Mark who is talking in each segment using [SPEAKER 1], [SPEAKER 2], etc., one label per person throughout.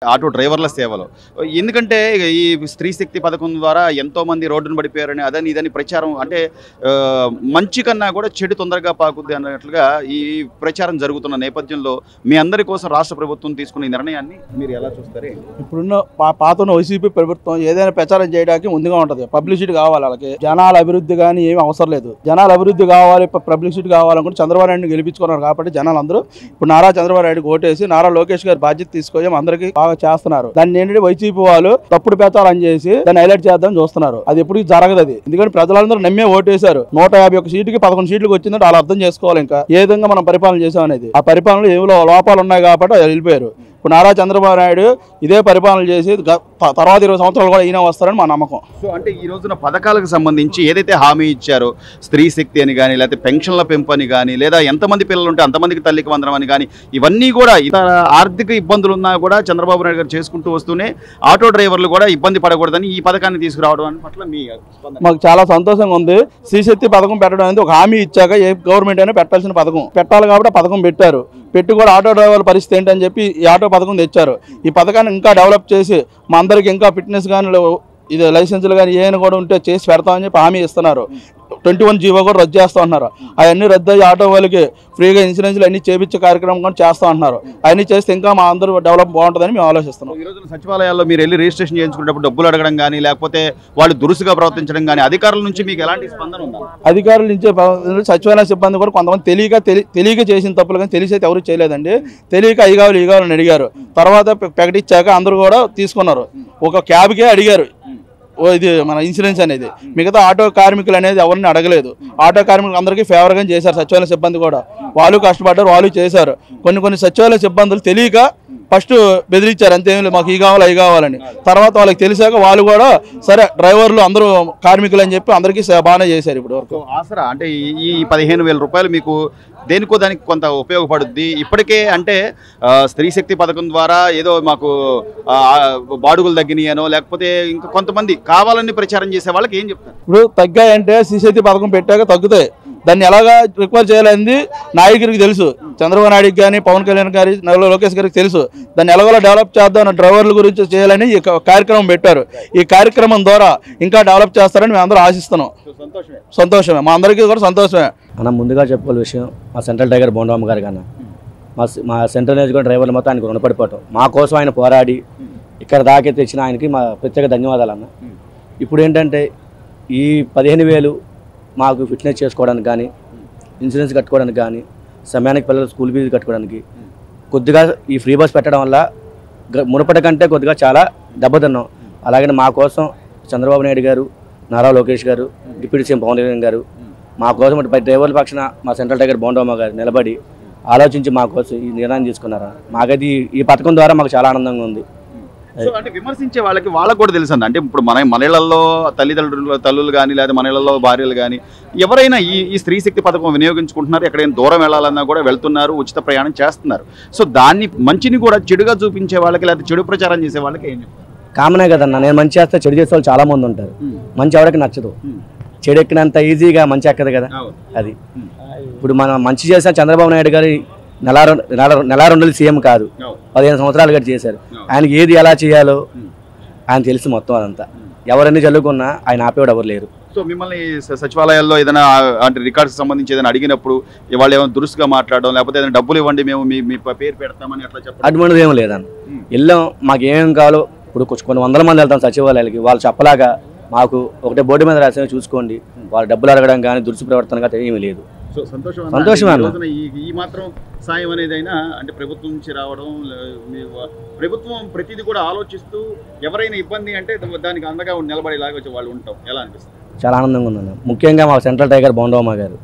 [SPEAKER 1] Auto డ్రైవర్ల సేవలో ఎందుకంటే ఈ స్త్రీ శక్తి పథకం ద్వారా ఎంతోమంది రోడ్డును పడిపోయారని అదని ఇదని ప్రచారం అంటే మంచి కన్నా కూడా చెడు తొందరగా పాకుద్ది అన్నట్లుగా ఈ ప్రచారం జరుగుతున్న నేపథ్యంలో మీ అందరి కోసం రాష్ట్ర ప్రభుత్వం తీసుకున్న నిర్ణయాన్ని మీరు ఎలా చూస్తారు?
[SPEAKER 2] ఇప్పుడున్న పాత వైసీపీ ప్రభుత్వం ఏదైనా ప్రచారం చేయడానికి ముందుగా ఉంటుంది. పబ్లిసిటీ కావాలి, వాళ్ళకి జనాల అభివృద్ధి కానీ ఏమీ అవసరం లేదు. జనాల అభివృద్ధి కావాలి, పబ్లిసిటీ కావాలనుకుంటే చంద్రబాబు నాయుడిని గెలిపించుకున్నారు కాబట్టి జనాలు అందరూ ఇప్పుడు నారా చంద్రబాబు నాయుడుకి ఓటేసి నారా లోకేష్ గారి బాధ్యత తీసుకొని అందరికీ చేస్తున్నారు. దాన్ని ఏంటంటే వైసీపీ వాళ్ళు తప్పుడు ప్రచారం చేసి దాన్ని హైలైట్ చేద్దాం చూస్తున్నారు. అది ఎప్పుడు జరగదు. అది ఎందుకంటే ప్రజలందరూ నమ్మే ఓటేశారు. 151 సీటుకి 11 సీట్లకు వచ్చిందంటే వాళ్ళు అర్థం చేసుకోవాలి ఇంకా ఏ విధంగా మనం పరిపాలన చేసాం అనేది. ఆ పరిపాలనలో ఏమిలో లోపాలు ఉన్నాయి కాబట్టి వెళ్ళిపోయారు. ఇప్పుడు నారా చంద్రబాబు నాయుడు ఇదే పరిపాలన చేసి తర్వాత 20 సంవత్సరాలు కూడా ఈయన వస్తారని మా నమ్మకం.
[SPEAKER 1] సో అంటే ఈ రోజున పథకాలకు సంబంధించి ఏదైతే హామీ ఇచ్చారో స్త్రీ శక్తి అని కానీ లేకపోతే పెన్షన్ల పెంపు అని కానీ లేదా ఎంతమంది పిల్లలు ఉంటే అంతమందికి తల్లికి వందనం అని కానీ ఇవన్నీ కూడా ఇతర ఆర్థిక ఇబ్బందులు ఉన్నా కూడా చంద్రబాబు నాయుడు గారు చేసుకుంటూ వస్తూనే ఆటో డ్రైవర్లు కూడా ఇబ్బంది పడకూడదని ఈ పథకాన్ని తీసుకురావడం పట్ల మీ
[SPEAKER 2] మాకు చాలా సంతోషంగా ఉంది. స్త్రీ శక్తి పథకం పెట్టడం అనేది ఒక హామీ ఇచ్చాక ఏ గవర్నమెంట్ అయినా పెట్టాల్సిన పథకం పెట్టాలి కాబట్టి ఆ పథకం పెట్టారు. పెట్టి కూడా ఆటో డ్రైవర్ల పరిస్థితి ఏంటని చెప్పి ఈ ఆటో పథకం తెచ్చారు. ఈ పథకాన్ని ఇంకా డెవలప్ చేసి మా అందరికి ఇంకా ఫిట్నెస్ కానీ ఇది లైసెన్సులు కానీ ఏమైనా కూడా ఉంటే చేసి పెడతామని చెప్పి హామీ ఇస్తున్నారు. 21 జీవో కూడా రద్దు చేస్తూ ఉంటున్నారు. అవన్నీ రద్దు అయ్యి ఆటో వాళ్ళకి ఫ్రీగా ఇన్సూరెన్స్లు అన్ని చేపించే కార్యక్రమం కూడా చేస్తూ ఉంటున్నారు. అవన్నీ చేస్తే ఇంకా మా అందరూ డెవలప్ బాగుంటుందని మేము ఆలోచిస్తున్నాం.
[SPEAKER 1] ఈ రోజున సచివాలయాల్లో మీరు వెళ్ళి రిజిస్ట్రేషన్ చేయించుకునేటప్పుడు డబ్బులు అడగడం కానీ లేకపోతే వాళ్ళు దురుసుగా ప్రవర్తించడం కానీ అధికారుల నుంచి మీకు ఎలాంటి స్పందన ఉందా?
[SPEAKER 2] అధికారుల నుంచి సచివాలయ సిబ్బంది కూడా కొంతమంది తెలియక చేసిన తప్పులు కానీ తెలిసి అయితే ఎవరు చేయలేదండి. తెలియక అవి కావాలి ఈ కావాలని అడిగారు. తర్వాత ప్రకటించాక అందరూ కూడా తీసుకున్నారు. ఒక క్యాబ్కే అడిగారు ఇది మన ఇన్సూరెన్స్ అనేది. మిగతా ఆటో కార్మికులు అనేది ఎవరిని అడగలేదు. ఆటో కార్మికులు అందరికీ ఫేవర్గా చేశారు. సచివాలయ సిబ్బంది కూడా వాళ్ళు కష్టపడ్డారు, వాళ్ళు చేశారు. కొన్ని సచివాలయ సిబ్బందులు తెలియక ఫస్ట్ బెదిరించారు, అంతేం లేదు మాకు ఈ కావాలి అవి కావాలని. తర్వాత వాళ్ళకి తెలిసాక వాళ్ళు కూడా సరే డ్రైవర్లు అందరూ కార్మికులు అని చెప్పి అందరికీ బాగానే చేశారు. ఇప్పుడు వరకు
[SPEAKER 1] ఆసరా అంటే ఈ 15,000 రూపాయలు మీకు దేనికో దానికి కొంత ఉపయోగపడుద్ది. ఇప్పటికే అంటే స్త్రీ శక్తి పథకం ద్వారా ఏదో మాకు బాడుగులు తగ్గినాయనో లేకపోతే ఇంకా కొంతమంది కావాలని ప్రచారం చేసే వాళ్ళకి ఏం చెప్తారు?
[SPEAKER 2] ఇప్పుడు తగ్గాయంటే స్త్రీ శక్తి పథకం పెట్టాక తగ్గుతాయి. దాన్ని ఎలాగా రిక్వైర్ చేయాలని నాయకుడికి తెలుసు. చంద్రబాబు నాయుడికి కానీ పవన్ కళ్యాణ్ గారి లోకేష్ గారికి తెలుసు. దాన్ని ఎలాగోలా డెవలప్ చేద్దాం డ్రైవర్ల గురించి చేయాలని ఈ కార్యక్రమం పెట్టారు. ఈ కార్యక్రమం ద్వారా ఇంకా డెవలప్ చేస్తారని మేము అందరూ ఆశిస్తున్నాం. సంతోషమే, మా అందరికీ కూడా సంతోషమే.
[SPEAKER 3] మనం ముందుగా చెప్పుకోవాలి విషయం మా సెంట్రల్ టైగర్ బోండమ్మ గారి కన్నా మా సెంట్రల్ నియోజకవర్గ డ్రైవర్ల మొత్తం ఆయనకు రుణపడిపోవటం, మా కోసం ఆయన పోరాడి ఇక్కడ దాకే తెచ్చిన ఆయనకి మా ప్రత్యేక ధన్యవాదాలు అన్న. ఇప్పుడు ఏంటంటే ఈ 15,000 మాకు ఫిట్నెస్ చేసుకోవడానికి కానీ ఇన్సూరెన్స్ కట్టుకోవడానికి కానీ సమయానికి పిల్లలు స్కూల్ ఫీజు కట్టుకోవడానికి కొద్దిగా ఈ ఫ్రీ బస్ పెట్టడం వల్ల మునుపటి కంటే కొద్దిగా చాలా దెబ్బతిన్నాం. అలాగే మా కోసం చంద్రబాబు నాయుడు గారు, నారా లోకేష్ గారు, డిప్యూటీ సీఎం పవన్ కళ్యాణ్ గారు మా కోసం డ్రైవర్ల పక్షాన మా సెంట్రల్ టైగర్ బోండమ్మ గారు నిలబడి ఆలోచించి మా కోసం ఈ నిర్ణయం తీసుకున్నారు. మాకైతే ఈ పథకం ద్వారా మాకు చాలా ఆనందంగా ఉంది.
[SPEAKER 1] అంటే విమర్శించే వాళ్ళకి కూడా తెలుసు అంటే ఇప్పుడు మన ఇళ్లలో తల్లులు కానీ లేదా మన ఇళ్లలో భార్యలు కానీ ఎవరైనా ఈ స్త్రీ శక్తి పథకం వినియోగించుకుంటున్నారు. ఎక్కడైనా దూరం వెళ్ళాలన్నా కూడా వెళ్తున్నారు, ఉచిత ప్రయాణం చేస్తున్నారు. సో దాన్ని మంచిని కూడా చెడుగా చూపించే వాళ్ళకి లేదా చెడు ప్రచారం చేసే వాళ్ళకి ఏం చెప్తారు?
[SPEAKER 3] కామనే కదన్నా, నేను మంచి చేస్తే చెడు చేసే వాళ్ళు చాలా మంది ఉంటారు. మంచి ఎవరికి నచ్చదు, చెడు ఎక్కినంత ఈజీగా మంచి ఎక్కదు కదా. అది ఇప్పుడు మనం మంచి చేసిన చంద్రబాబు నాయుడు గారి నెల 2 సీఎం కాదు, 15 సంవత్సరాలు గట్టి చేశారు. ఆయనకి ఏది ఎలా చేయాలో ఆయన తెలిసి మొత్తం అదంతా ఎవరన్నీ చదువుకున్నా ఆయన ఆపేవాడు ఎవరు లేరు.
[SPEAKER 1] సో మిమ్మల్ని సచివాలయాల్లో ఏదైనా అంటే రికార్డ్స్ సంబంధించి ఏదైనా అడిగినప్పుడు వాళ్ళు ఏమైనా దురుసుగా మాట్లాడడం లేకపోతే ఏదైనా డబ్బులు ఇవ్వండి మేము మీ పేరు పెడతామని అట్లా చెప్పడం
[SPEAKER 3] అటువంటిది ఏం లేదన్న. వెళ్ళాం, మాకు ఏమేమి కావాలో ఇప్పుడు కొన్ని 100 మంది వెళ్తాం సచివాలయాలకి. వాళ్ళు చెప్పలాగా మాకు ఒకటే బోర్డు మీద రాసిన చూసుకోండి, వాళ్ళు డబ్బులు అడగడం కానీ దురుసు ప్రవర్తన కానీ ఏమీ లేదు.
[SPEAKER 1] సంతోషం అన్న. ఈ మాత్రం సాయం అనేది అయినా అంటే ప్రభుత్వం నుంచి రావడం, ప్రభుత్వం ప్రతిదీ కూడా ఆలోచిస్తూ ఎవరైనా ఇబ్బంది అంటే దానికి అండగా నిలబడేలాగా వచ్చి వాళ్ళు ఉంటాం. ఎలా అనిపిస్తుంది?
[SPEAKER 3] చాలా ఆనందంగా ఉందన్న. ముఖ్యంగా మా సెంట్రల్ టైగర్ బోండమ్మ గారు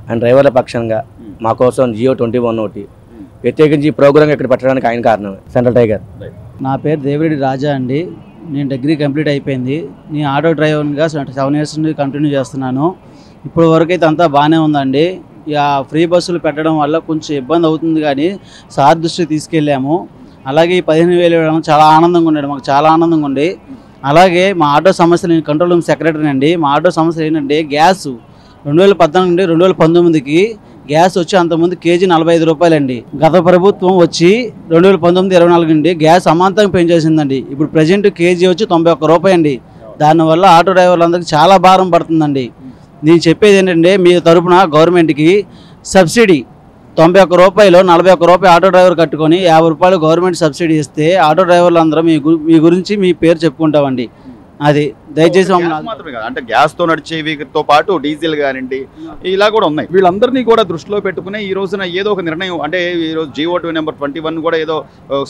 [SPEAKER 3] అండ్ డ్రైవర్ల పక్షంగా మా కోసం జియో 21 ఒకటి ప్రత్యేకించి ఈ ప్రోగ్రామ్ ఇక్కడ పెట్టడానికి ఆయన కారణమే సెంట్రల్ టైగర్.
[SPEAKER 4] నా పేరు దేవిరెడ్డి రాజా అండి. నేను డిగ్రీ కంప్లీట్ అయిపోయింది. నేను ఆటో డ్రైవర్గా 7 ఇయర్స్ నుండి కంటిన్యూ చేస్తున్నాను. ఇప్పుడు వరకు అయితే అంతా బాగానే ఉందండి. ఇక ఫ్రీ బస్సులు పెట్టడం వల్ల కొంచెం ఇబ్బంది అవుతుంది కానీ సార్ దృష్టికి తీసుకెళ్ళాము. అలాగే ఈ 15,000 ఇవ్వడం చాలా ఆనందంగా ఉండండి, మాకు చాలా ఆనందంగా ఉంది. అలాగే మా ఆటో సమస్య, నేను కంట్రోల్ రూమ్ సెక్రటరీ అండి. మా ఆటో సమస్య ఏంటంటే గ్యాస్ 2014 నుండి 2019కి గ్యాస్ వచ్చి అంతకుముందు కేజీ 45 రూపాయలండి. గత ప్రభుత్వం వచ్చి 2019-24 నుండి గ్యాస్ అమాంతంగా పెంచేసిందండి. ఇప్పుడు ప్రజెంట్ కేజీ వచ్చి 91 రూపాయి అండి. దానివల్ల ఆటో డ్రైవర్లందరికీ చాలా భారం పడుతుందండి. నేను చెప్పేది ఏంటంటే మీ తరపున గవర్నమెంట్కి సబ్సిడీ 91 రూపాయలు 41 రూపాయలు ఆటో డ్రైవర్ కట్టుకొని 50 రూపాయలు గవర్నమెంట్ సబ్సిడీ ఇస్తే ఆటో డ్రైవర్లు అందరూ మీ గురించి మీ పేరు చెప్పుకుంటామండి. అది దయచేసి
[SPEAKER 1] మాత్రమే కాదు, అంటే గ్యాస్ తో నడిచేవితో పాటు డీజిల్ కానివ్వండి ఇలా కూడా ఉన్నాయి. వీళ్ళందరినీ కూడా దృష్టిలో పెట్టుకునే ఈ రోజున ఏదో ఒక నిర్ణయం, అంటే ఈ రోజు GO2 నెంబర్ 21 కూడా ఏదో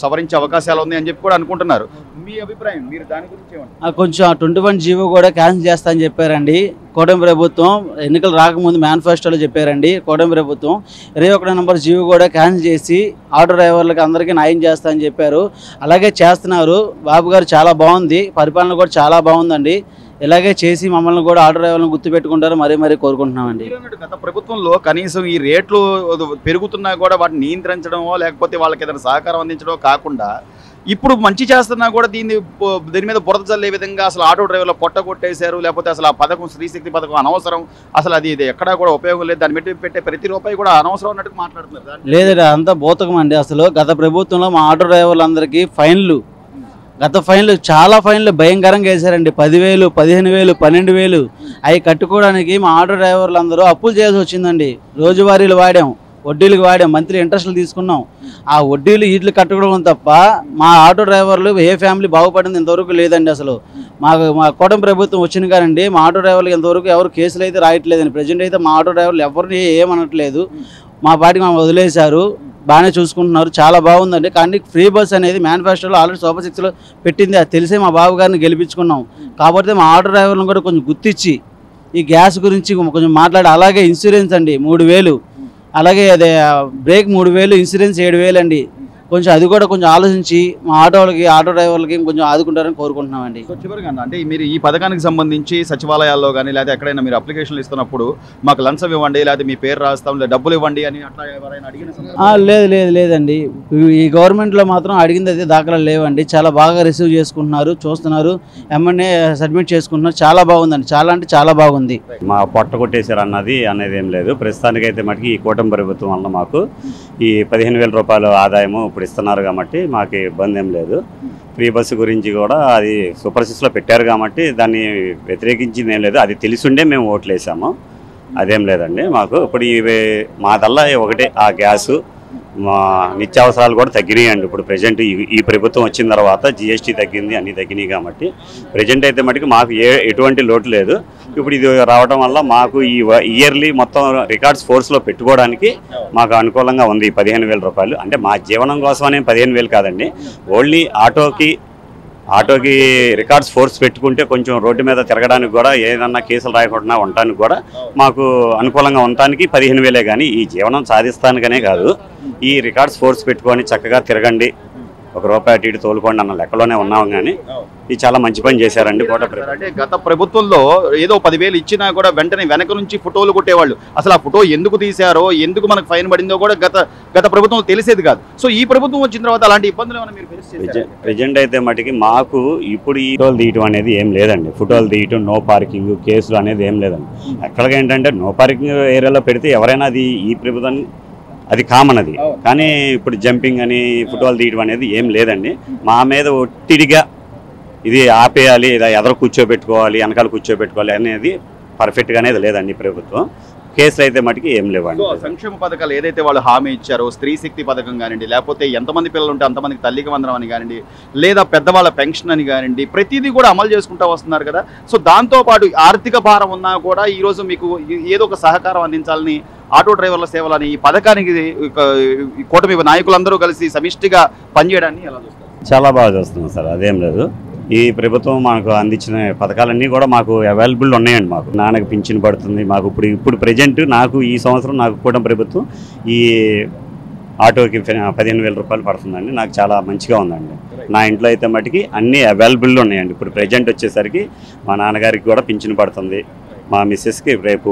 [SPEAKER 1] సవరించే అవకాశాలు ఉన్నాయి అని చెప్పి కూడా అనుకుంటున్నారు. మీ అభిప్రాయం, మీరు దాని గురించి ఏమంటారు?
[SPEAKER 4] కొంచెం 21 జీవో కూడా క్యాన్సిల్ చేస్తా అని చెప్పారండి కూటమి ప్రభుత్వం. ఎన్నికలు రాకముందు మేనిఫెస్టోలో చెప్పారండి కూటమి ప్రభుత్వం. 21 నెంబర్ జీవో కూడా క్యాన్సిల్ చేసి ఆటో డ్రైవర్లకు అందరికీ న్యాయం చేస్తా అని చెప్పారు. అలాగే చేస్తున్నారు. బాబు గారు చాలా బాగుంది, పరిపాలన కూడా చాలా బాగుందండి. ఇలాగే చేసి మమ్మల్ని కూడా ఆటో డ్రైవర్లను గుర్తుపెట్టుకుంటారు మరీ కోరుకుంటున్నామండి.
[SPEAKER 1] గత ప్రభుత్వంలో కనీసం ఈ రేట్లు పెరుగుతున్నా కూడా వాటిని నియంత్రించడమో లేకపోతే వాళ్ళకి ఏదైనా సహకారం అందించడమో కాకుండా ఇప్పుడు మంచి చేస్తున్నా కూడా దీని మీద బురద చల్లే విధంగా అసలు ఆటో డ్రైవర్లు పొట్ట కొట్టేశారు, లేకపోతే అసలు ఆ పథకం స్త్రీశక్తి పథకం అనవసరం, అసలు అది ఎక్కడా కూడా ఉపయోగం లేదు, దాన్ని పెట్టే ప్రతి రూపాయి కూడా అనవసరం అన్నట్టు మాట్లాడుతున్నారు.
[SPEAKER 4] లేదండి, అంతా బోతకం అండి. అసలు గత ప్రభుత్వంలో మా ఆటో డ్రైవర్లందరికీ ఫైన్లు, గత ఫైన్లు చాలా ఫైన్లు భయంకరంగా వేశారండి. 10,000, 15,000, 12,000 అవి కట్టుకోవడానికి మా ఆటో డ్రైవర్లు అందరూ అప్పులు చేయాల్సి వచ్చిందండి. రోజువారీలు వాడాం, వడ్డీలకు వాడాం, మంత్లీ ఇంట్రెస్ట్లు తీసుకున్నాం. ఆ వడ్డీలు వీటిలు కట్టుకోవడం తప్ప మా ఆటో డ్రైవర్లు ఏ ఫ్యామిలీ బాగుపడింది ఇంతవరకు లేదండి. అసలు మా కూటమి ప్రభుత్వం వచ్చిన కానండి మా ఆటో డ్రైవర్లు ఇంతవరకు ఎవరు కేసులు అయితే రాయట్లేదండి. ప్రజెంట్ అయితే మా ఆటో డ్రైవర్లు ఎవరిని ఏమనట్లేదు, మా పాటికి మేము వదిలేశారు, బాగానే చూసుకుంటున్నారు, చాలా బాగుందండి. కానీ ఫ్రీ బస్ అనేది మేనిఫెస్టోలో ఆల్రెడీ సూపర్ 6లో పెట్టింది, అది తెలిసే మా బాబు గారిని గెలిపించుకున్నాం. కాబట్టి మా ఆటో డ్రైవర్లను కూడా కొంచెం గుర్తించి ఈ గ్యాస్ గురించి కొంచెం మాట్లాడి, అలాగే ఇన్సూరెన్స్ అండి 3,000, అలాగే అదే బ్రేక్ 3,000, ఇన్సూరెన్స్ 7,000 అండి. కొంచెం అది కూడా కొంచెం ఆలోచించి మా ఆటో డ్రైవర్లకి కొంచెం ఆదుకుంటారని కోరుకుంటున్నామండి.
[SPEAKER 1] చివరిగా అంటే మీరు ఈ పథకానికి సంబంధించి సచివాలయాల్లో కానీ లేదా ఎక్కడైనా మీరు అప్లికేషన్లు ఇస్తున్నప్పుడు మాకు లంచం ఇవ్వండి, లేదా మీ పేరు రాస్తాం, లేదా డబ్బులు ఇవ్వండి అని అట్లా ఎవరైనా అడిగిన?
[SPEAKER 4] లేదండి, ఈ గవర్నమెంట్లో మాత్రం అడిగింది అయితే దాఖలాలు లేవండి. చాలా బాగా రిసీవ్ చేసుకుంటున్నారు, చూస్తున్నారు, ఎమ్మెల్యే సబ్మిట్ చేసుకుంటున్నారు. చాలా బాగుందండి, చాలా అంటే చాలా బాగుంది.
[SPEAKER 5] మా పొట్ట కొట్టేశారు అనేది ఏం లేదు. ప్రస్తుతానికైతే మటుకు ఈ కూటమి ప్రభుత్వం వల్ల మాకు ఈ 15,000 రూపాయలు ఆదాయము ఇప్పుడు ఇస్తున్నారు కాబట్టి మాకు ఇబ్బంది ఏం లేదు. ఫ్రీ బస్సు గురించి కూడా అది సూపర్ 6లో పెట్టారు కాబట్టి దాన్ని వ్యతిరేకించింది ఏం లేదు. అది తెలిసిండే మేము ఓట్లు వేసాము, అదేం లేదండి మాకు. ఇప్పుడు మాదల్లా ఒకటే ఆ గ్యాసు, మా నిత్యావసరాలు కూడా తగ్గినాయండి. ఇప్పుడు ప్రజెంట్ ఈ ప్రభుత్వం వచ్చిన తర్వాత GST తగ్గింది, అన్నీ తగ్గినాయి కాబట్టి ప్రజెంట్ అయితే మటుకు మాకు ఎటువంటి లోటు లేదు. ఇప్పుడు ఇది రావడం వల్ల మాకు ఈ ఇయర్లీ మొత్తం రికార్డ్స్ ఫోర్స్లో పెట్టుకోవడానికి మాకు అనుకూలంగా ఉంది. 15,000 రూపాయలు అంటే మా జీవనం కోసం అనే 15,000 కాదండి, ఓన్లీ ఆటోకి రికార్డ్స్ ఫోర్స్ పెట్టుకుంటే కొంచెం రోడ్డు మీద తిరగడానికి కూడా, ఏదన్నా కేసులు రాయకుండా ఉండటానికి కూడా మాకు అనుకూలంగా ఉండటానికి 15,000 కానీ ఈ జీవనం సాధిస్తానికనే కాదు, ఈ రికార్డ్స్ ఫోర్స్ పెట్టుకొని చక్కగా తిరగండి, ₹1 అటు ఇటు తోలుకోండి అన్న లెక్కలోనే ఉన్నాం. కానీ ఇది చాలా మంచి పని చేశారండి
[SPEAKER 1] అంటే గత ప్రభుత్వంలో ఏదో 10,000 ఇచ్చినా కూడా వెంటనే వెనక నుంచి ఫోటోలు కొట్టేవాళ్ళు. అసలు ఆ ఫోటో ఎందుకు తీశారో, ఎందుకు మనకు ఫైన్ పడిందో కూడా గత ప్రభుత్వం తెలిసేది కాదు. సో ఈ ప్రభుత్వం వచ్చిన తర్వాత అలాంటి ఇబ్బందులు ఏమైనా మీరు ఫేస్ చేశారా?
[SPEAKER 5] ప్రెజెంట్ అయితే మటుకి మాకు ఇప్పుడు ఈ ఫోటోలు తీయటం అనేది ఏం లేదండి. ఫోటోలు తీయటం, నో పార్కింగ్ కేసులు అనేది ఏం లేదండి. ఎక్కడికి ఏంటంటే నో పార్కింగ్ ఏరియాలో పెడితే ఎవరైనా అది ఈ ప్రభుత్వాన్ని అది కామన్ అది. కానీ ఇప్పుడు జంపింగ్ అని ఫోటోలు తీయడం అనేది ఏం లేదండి. మా మీద ఒత్తిడిగా ఇది ఆపేయాలి, ఇలా ఎదరు కూర్చోబెట్టుకోవాలి, వెనకాల కూర్చోబెట్టుకోవాలి అనేది పర్ఫెక్ట్గా అనేది లేదండి ప్రభుత్వం. కేసులు అయితే మటుకు ఏం లేవండి.
[SPEAKER 1] సంక్షేమ పథకాలు ఏదైతే వాళ్ళు హామీ ఇచ్చారో, స్త్రీ శక్తి పథకం కానివ్వండి, లేకపోతే ఎంతమంది పిల్లలు ఉంటే అంతమందికి తల్లికి వందనం అని కానివ్వండి, లేదా పెద్దవాళ్ళ పెన్షన్ అని కానివ్వండి, ప్రతిదీ కూడా అమలు చేసుకుంటూ వస్తున్నారు కదా. సో దాంతోపాటు ఆర్థిక భారం ఉన్నా కూడా ఈరోజు మీకు ఏదో ఒక సహకారం అందించాలని ఆటో డ్రైవర్ల సేవలని ఈ పథకానికి కూటమి నాయకులందరూ కలిసి సమిష్టిగా పనిచేయడాన్ని ఎలా చూస్తారు?
[SPEAKER 5] చాలా బాగా చూస్తున్నాం సార్, అదేం లేదు. ఈ ప్రభుత్వం మాకు అందించిన పథకాలన్నీ కూడా మాకు అవైలబుల్ ఉన్నాయండి. మాకు నాన్నకి పింఛన్ పడుతుంది. మాకు ఇప్పుడు ప్రజెంట్ నాకు ఈ సంవత్సరం నాకు కూడా ప్రభుత్వం ఈ ఆటోకి 15,000 రూపాయలు పడుతుందండి. నాకు చాలా మంచిగా ఉందండి. నా ఇంట్లో అయితే మటుకి అన్నీ అవైలబుల్ ఉన్నాయండి. ఇప్పుడు ప్రజెంట్ వచ్చేసరికి మా నాన్నగారికి కూడా పింఛన్ పడుతుంది, మా మిస్సెస్కి రేపు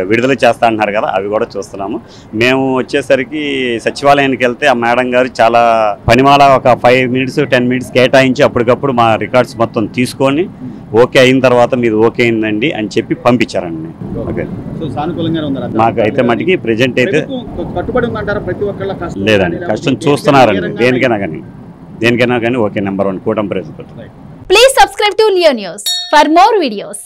[SPEAKER 5] విడుదల చేస్తా అంటున్నారు కదా, అవి కూడా చూస్తున్నాము. మేము వచ్చేసరికి సచివాలయానికి వెళ్తే ఆ మేడం గారు చాలా పనిమాల ఒక 5 minutes 10 minutes కేటాయించి అప్పటికప్పుడు మా రికార్డ్స్ మొత్తం తీసుకొని ఓకే అయిన తర్వాత మీది ఓకే అయిందండి అని చెప్పి పంపించారండి. ఓకే
[SPEAKER 1] సో సానుకూలంగానే ఉందా
[SPEAKER 5] మాకు అయితే మటుకి ప్రజెంట్ అయితే
[SPEAKER 1] ప్రభుత్వం కట్టుబడి ఉందంటారా ప్రతి ఒక్కళ్ళ కష్టం
[SPEAKER 5] లేదండి,
[SPEAKER 1] కానీ
[SPEAKER 5] కష్టం
[SPEAKER 1] లేకపోతే
[SPEAKER 5] చూస్తున్నారండి.
[SPEAKER 1] ఏ రంగానైనా
[SPEAKER 5] దేనికైనా కానీ ఓకే నెంబర్ 1 కూటమి ప్రభుత్వం.
[SPEAKER 6] Please subscribe to Leo News for more videos.